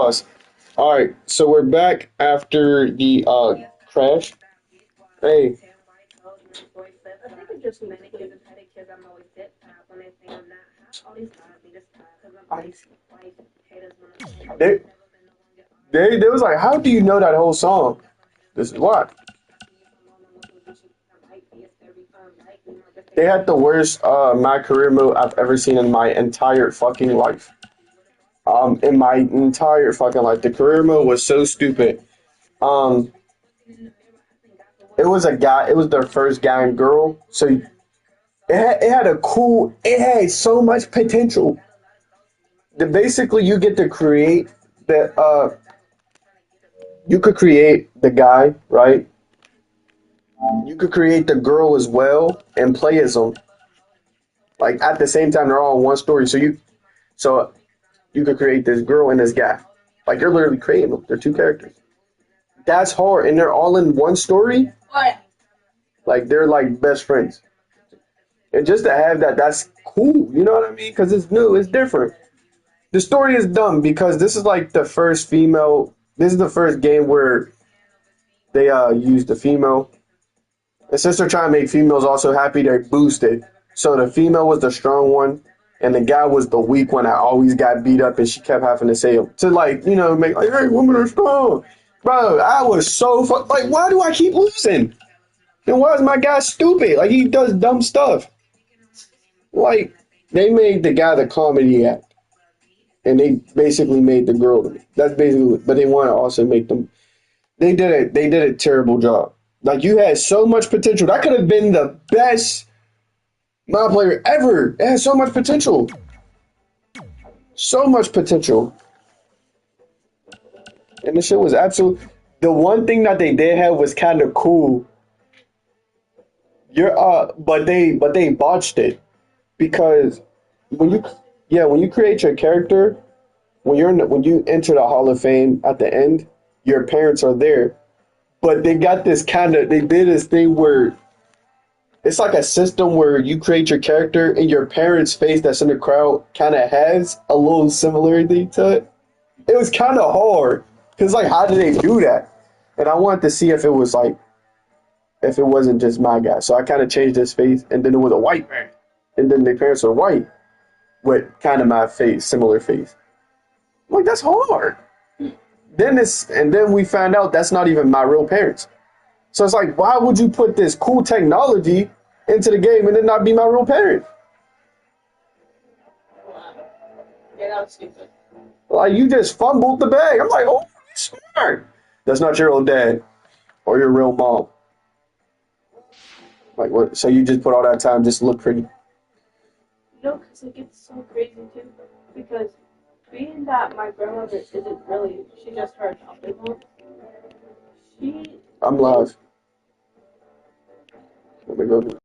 pause. All right, so we're back after the crash. Hey, they they was like, how do you know that whole song? This is why they had the worst my career mode I've ever seen in my entire fucking life. In my entire fucking life, the career mode was so stupid. Um, it was a guy. It was their first guy and girl. So it had so much potential. Basically, you get to create the you could create the guy, right? You could create the girl as well and play as them. Like at the same time, they're all in one story. So you could create this girl and this guy. Like you're literally creating them. They're two characters. That's hard, and they're all in one story. Like they're like best friends, and just to have that, that's cool. You know what I mean? Because it's new, it's different. The story is dumb because this is like the first female. This is the first game where they used the female. And since they're trying to make females also happy, they boosted. So the female was the strong one, and the guy was the weak one that always got beat up, and she kept having to say it to like make like, hey, women are strong, bro. I was so like, why do I keep losing? And why is my guy stupid? Like he does dumb stuff. Like they made the guy the comedy act, and they basically made the girl to me. That's basically, but they want to also make them. They did it. They did a terrible job. Like you had so much potential. That could have been the best my player ever. It had so much potential. So much potential. And the shit was absolute. The one thing that they did have was kind of cool. But they botched it because when you when you create your character, when you enter the Hall of Fame at the end, your parents are there. But they did this thing where it's like a system where you create your character and your parents' face that's in the crowd kind of has a little similarity to it. It was kind of hard because like, how did they do that? And I wanted to see if it was like if it wasn't just my guy. So I kind of changed his face, and then it was a white man, and then their parents were white with kind of my face, similar face. I'm like that's hard. And then we found out that's not even my real parents. So it's like, why would you put this cool technology into the game and then not be my real parent? Yeah, that was stupid. Like you just fumbled the bag. I'm like, oh, smart. That's not your own dad or your real mom. Like what? So you just put all that time just to look pretty. No, because it gets so crazy too. Because being that my grandmother isn't really, she just her adopted mom. She I'm live. Let me go.